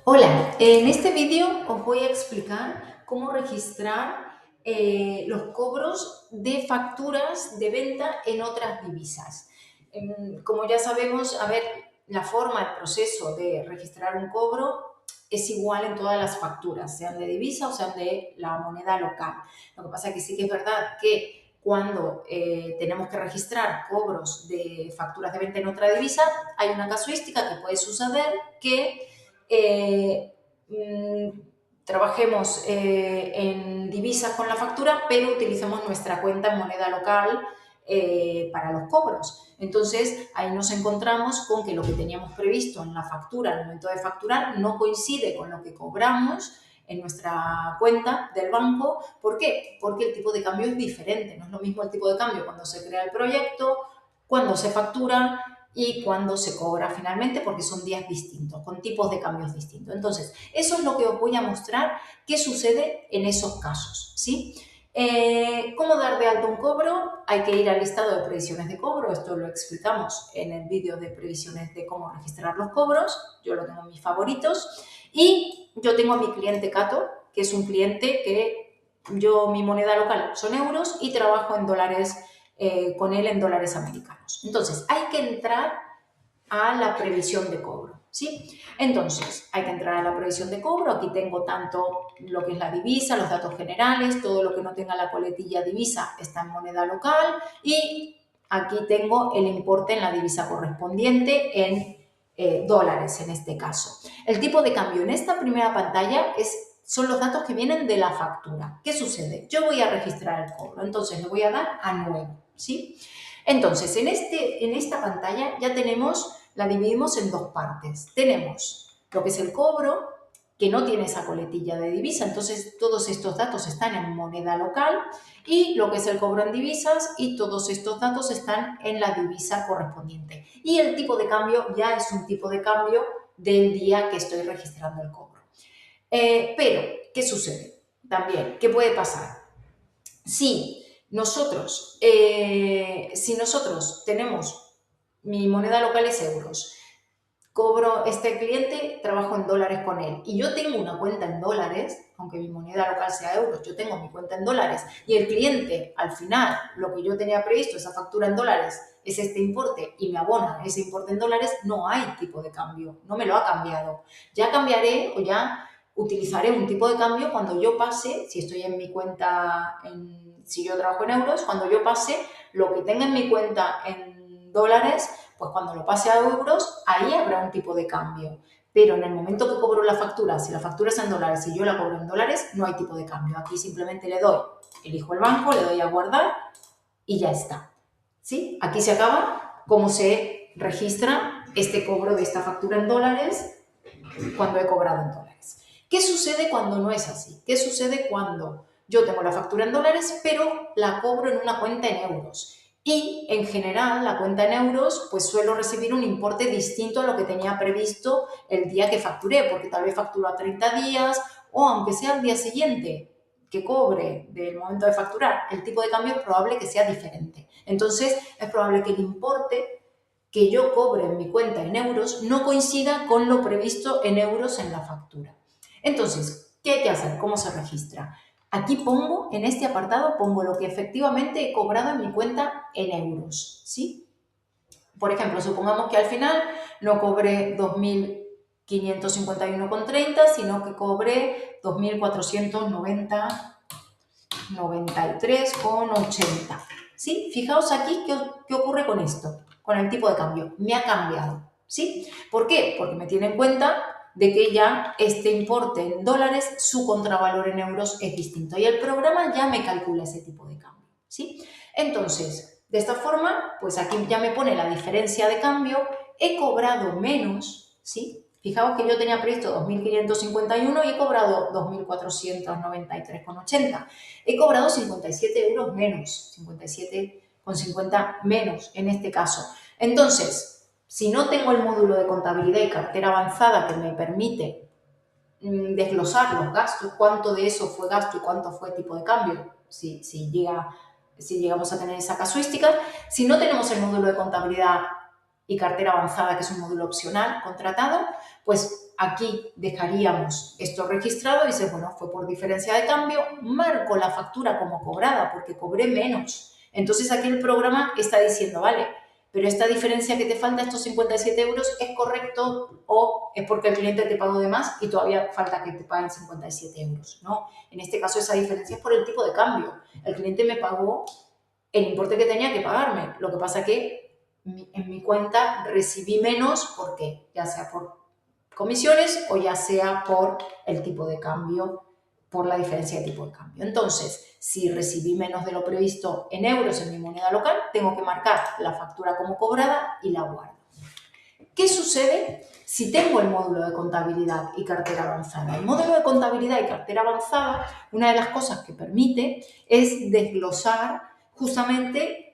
Hola, en este vídeo os voy a explicar cómo registrar los cobros de facturas de venta en otras divisas. Como ya sabemos, a ver, la forma, el proceso de registrar un cobro es igual en todas las facturas, sean de divisa o sean de la moneda local. Lo que pasa es que sí que es verdad que cuando tenemos que registrar cobros de facturas de venta en otra divisa, hay una casuística que puede suceder que eh, trabajemos en divisas con la factura, pero utilicemos nuestra cuenta en moneda local para los cobros. Entonces, ahí nos encontramos con que lo que teníamos previsto en la factura, al momento de facturar, no coincide con lo que cobramos en nuestra cuenta del banco. ¿Por qué? Porque el tipo de cambio es diferente. No es lo mismo el tipo de cambio cuando se crea el proyecto, cuando se factura y cuando se cobra finalmente, porque son días distintos, con tipos de cambios distintos. Entonces, eso es lo que os voy a mostrar qué sucede en esos casos, ¿sí? ¿Cómo dar de alta un cobro? Hay que ir al listado de previsiones de cobro, esto lo explicamos en el vídeo de previsiones de cómo registrar los cobros, yo lo tengo en mis favoritos, y yo tengo a mi cliente Cato, que es un cliente que mi moneda local son euros y trabajo en dólares con él en dólares americanos. Entonces, hay que entrar a la previsión de cobro, ¿sí? Entonces, hay que entrar a la previsión de cobro. Aquí tengo tanto lo que es la divisa, los datos generales, todo lo que no tenga la coletilla divisa está en moneda local y aquí tengo el importe en la divisa correspondiente en dólares en este caso. El tipo de cambio en esta primera pantalla son los datos que vienen de la factura. ¿Qué sucede? Yo voy a registrar el cobro, entonces le voy a dar a nuevo, ¿sí? Entonces, en esta pantalla ya la dividimos en dos partes. Tenemos lo que es el cobro, que no tiene esa coletilla de divisa, entonces todos estos datos están en moneda local, y lo que es el cobro en divisas, y todos estos datos están en la divisa correspondiente. Y el tipo de cambio ya es un tipo de cambio del día que estoy registrando el cobro. Pero, ¿qué sucede? También, ¿qué puede pasar? Si nosotros tenemos, mi moneda local es euros, cobro este cliente, trabajo en dólares con él y yo tengo una cuenta en dólares, aunque mi moneda local sea euros, yo tengo mi cuenta en dólares y el cliente, al final, lo que yo tenía previsto, esa factura en dólares, es este importe y me abona ese importe en dólares, no hay tipo de cambio, no me lo ha cambiado. Ya cambiaré o ya utilizaré un tipo de cambio cuando yo pase, si estoy en mi cuenta, si yo trabajo en euros, cuando yo pase lo que tenga en mi cuenta en dólares, pues cuando lo pase a euros, ahí habrá un tipo de cambio. Pero en el momento que cobro la factura, si la factura es en dólares y yo la cobro en dólares, no hay tipo de cambio. Aquí simplemente elijo el banco, le doy a guardar y ya está. ¿Sí? Aquí se acaba cómo se registra este cobro de esta factura en dólares cuando he cobrado en dólares. ¿Qué sucede cuando no es así? ¿Qué sucede cuando yo tengo la factura en dólares, pero la cobro en una cuenta en euros? Y en general, la cuenta en euros, pues suelo recibir un importe distinto a lo que tenía previsto el día que facturé, porque tal vez facturo a 30 días o aunque sea el día siguiente que cobre del momento de facturar, el tipo de cambio es probable que sea diferente. Entonces, es probable que el importe que yo cobre en mi cuenta en euros no coincida con lo previsto en euros en la factura. Entonces, ¿qué hay que hacer? ¿Cómo se registra? Aquí pongo, en este apartado, pongo lo que efectivamente he cobrado en mi cuenta en euros, ¿sí? Por ejemplo, supongamos que al final no cobré 2.551,30, sino que cobré 2.493,80. ¿Sí? Fijaos aquí qué ocurre con esto, con el tipo de cambio. Me ha cambiado. ¿Sí? ¿Por qué? Porque me tiene en cuenta de que ya este importe en dólares, su contravalor en euros es distinto. Y el programa ya me calcula ese tipo de cambio. ¿Sí? Entonces, de esta forma, pues aquí ya me pone la diferencia de cambio. He cobrado menos, ¿sí? Fijaos que yo tenía previsto 2.551 y he cobrado 2.493,80. He cobrado 57 euros menos, 57,50 menos en este caso. Entonces, si no tengo el módulo de contabilidad y cartera avanzada que me permite desglosar los gastos, cuánto de eso fue gasto y cuánto fue tipo de cambio, si llegamos a tener esa casuística, si no tenemos el módulo de contabilidad y cartera avanzada, que es un módulo opcional contratado, pues aquí dejaríamos esto registrado y dices, bueno, fue por diferencia de cambio, marco la factura como cobrada porque cobré menos. Entonces aquí el programa está diciendo, vale, pero esta diferencia que te falta, estos 57 euros, ¿es correcto o es porque el cliente te pagó de más y todavía falta que te paguen 57 euros? ¿No? En este caso esa diferencia es por el tipo de cambio. El cliente me pagó el importe que tenía que pagarme. Lo que pasa que en mi cuenta recibí menos, ¿por qué? Ya sea por comisiones o ya sea por el tipo de cambio, por la diferencia de tipo de cambio. Entonces, si recibí menos de lo previsto en euros en mi moneda local, tengo que marcar la factura como cobrada y la guardo. ¿Qué sucede si tengo el módulo de contabilidad y cartera avanzada? El módulo de contabilidad y cartera avanzada, una de las cosas que permite es desglosar justamente,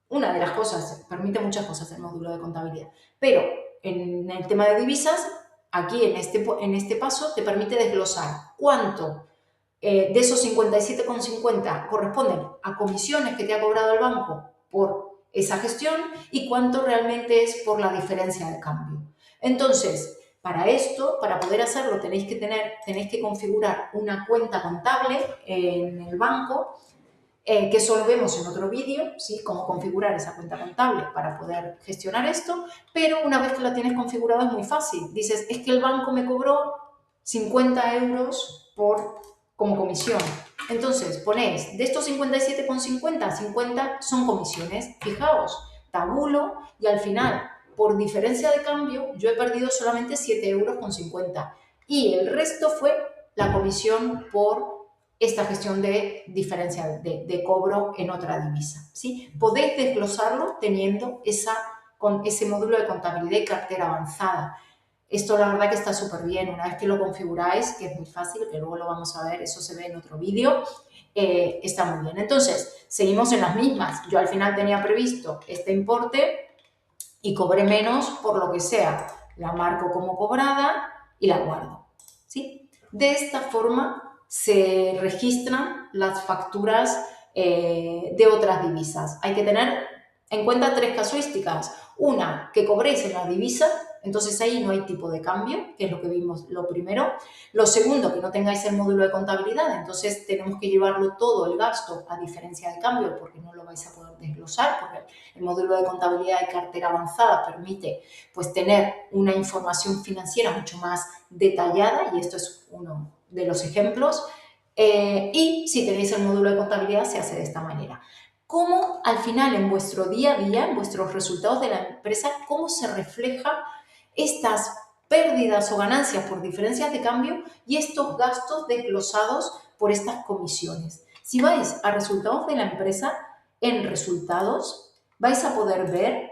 una de las cosas, permite muchas cosas el módulo de contabilidad, pero en el tema de divisas, aquí en este paso te permite desglosar cuánto de esos 57,50 corresponden a comisiones que te ha cobrado el banco por esa gestión y cuánto realmente es por la diferencia de cambio. Entonces, para esto, para poder hacerlo, tenéis que configurar una cuenta contable en el banco, que eso lo vemos en otro vídeo, ¿sí? Cómo configurar esa cuenta contable para poder gestionar esto, pero una vez que la tienes configurada es muy fácil. Dices, es que el banco me cobró 50 euros como comisión. Entonces, ponéis, de estos 57,50, 50 son comisiones. Fijaos, tabulo y al final, por diferencia de cambio, yo he perdido solamente 7,50 euros y el resto fue la comisión por esta gestión de diferencia de cobro en otra divisa. ¿Sí? Podéis desglosarlo teniendo con ese módulo de contabilidad y cartera avanzada. Esto la verdad que está súper bien. Una vez que lo configuráis, que es muy fácil, que luego lo vamos a ver, eso se ve en otro vídeo, está muy bien. Entonces, seguimos en las mismas. Yo al final tenía previsto este importe y cobré menos por lo que sea. La marco como cobrada y la guardo. ¿Sí? De esta forma se registran las facturas de otras divisas. Hay que tener en cuenta tres casuísticas. Una, que cobréis en la divisa, entonces ahí no hay tipo de cambio, que es lo que vimos lo primero. Lo segundo, que no tengáis el módulo de contabilidad, entonces tenemos que llevarlo todo el gasto a diferencia de cambio porque no lo vais a poder desglosar, porque el módulo de contabilidad de cartera avanzada permite pues tener una información financiera mucho más detallada y esto es uno de los ejemplos. Y si tenéis el módulo de contabilidad se hace de esta manera. ¿Cómo al final en vuestro día a día, en vuestros resultados de la empresa, cómo se refleja estas pérdidas o ganancias por diferencias de cambio y estos gastos desglosados por estas comisiones? Si vais a resultados de la empresa, en resultados vais a poder ver,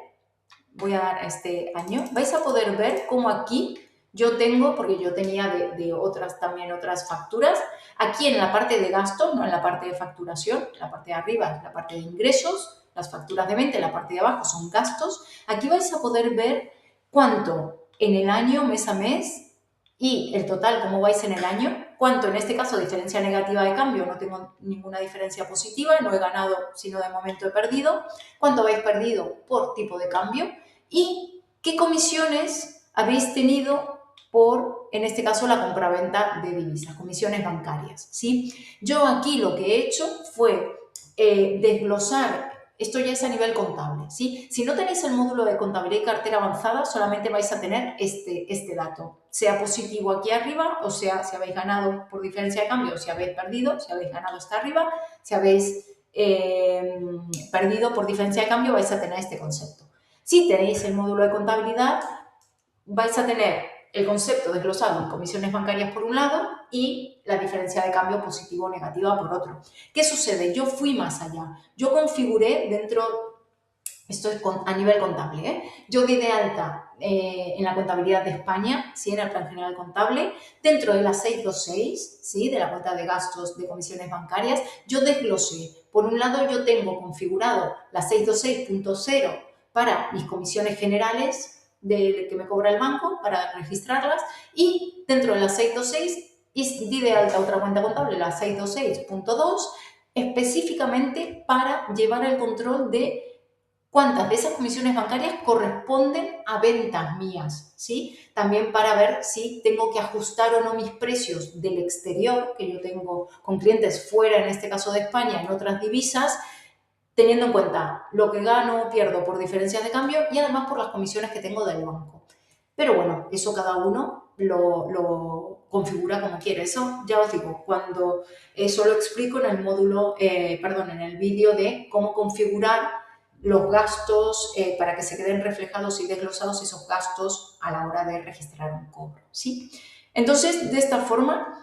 voy a dar a este año, vais a poder ver cómo aquí yo tengo, porque yo tenía de otras también otras facturas, aquí en la parte de gastos, no en la parte de facturación, la parte de arriba es la parte de ingresos, las facturas de venta, la parte de abajo son gastos, aquí vais a poder ver cuánto en el año, mes a mes, y el total, cómo vais en el año, cuánto en este caso diferencia negativa de cambio, no tengo ninguna diferencia positiva, no he ganado, sino de momento he perdido, cuánto habéis perdido por tipo de cambio y qué comisiones habéis tenido por, en este caso, la compraventa de divisas, comisiones bancarias, ¿sí? Yo aquí lo que he hecho fue desglosar, esto ya es a nivel contable, ¿sí? Si no tenéis el módulo de contabilidad y cartera avanzada, solamente vais a tener este dato, sea positivo aquí arriba, o sea, si habéis ganado por diferencia de cambio, o si habéis perdido, si habéis ganado está arriba, si habéis perdido por diferencia de cambio, vais a tener este concepto. Si tenéis el módulo de contabilidad, vais a tener el concepto desglosado en comisiones bancarias por un lado y la diferencia de cambio positivo o negativa por otro. ¿Qué sucede? Yo fui más allá. Yo configuré dentro, esto es a nivel contable, yo di de alta en la contabilidad de España, ¿sí? En el plan general contable, dentro de la 626, ¿sí? De la cuenta de gastos de comisiones bancarias, yo desglosé. Por un lado, yo tengo configurado la 626.0 para mis comisiones generales que me cobra el banco para registrarlas y dentro de la 626 di de alta otra cuenta contable, la 626.2, específicamente para llevar el control de cuántas de esas comisiones bancarias corresponden a ventas mías, ¿sí? También para ver si tengo que ajustar o no mis precios del exterior, que yo tengo con clientes fuera, en este caso de España, en otras divisas, teniendo en cuenta lo que gano o pierdo por diferencias de cambio y además por las comisiones que tengo del banco. Pero bueno, eso cada uno lo configura como quiere. Eso ya os digo, cuando eso lo explico en el módulo, en el vídeo de cómo configurar los gastos para que se queden reflejados y desglosados esos gastos a la hora de registrar un cobro, ¿sí? Entonces, de esta forma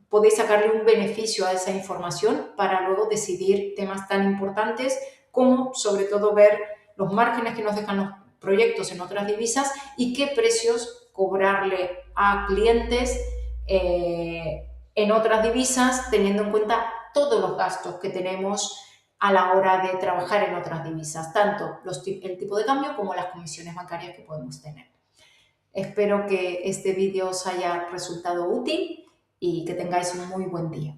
podéis sacarle un beneficio a esa información para luego decidir temas tan importantes como, sobre todo, ver los márgenes que nos dejan los proyectos en otras divisas y qué precios cobrarle a clientes en otras divisas, teniendo en cuenta todos los gastos que tenemos a la hora de trabajar en otras divisas, tanto el tipo de cambio como las comisiones bancarias que podemos tener. Espero que este vídeo os haya resultado útil y que tengáis un muy buen día.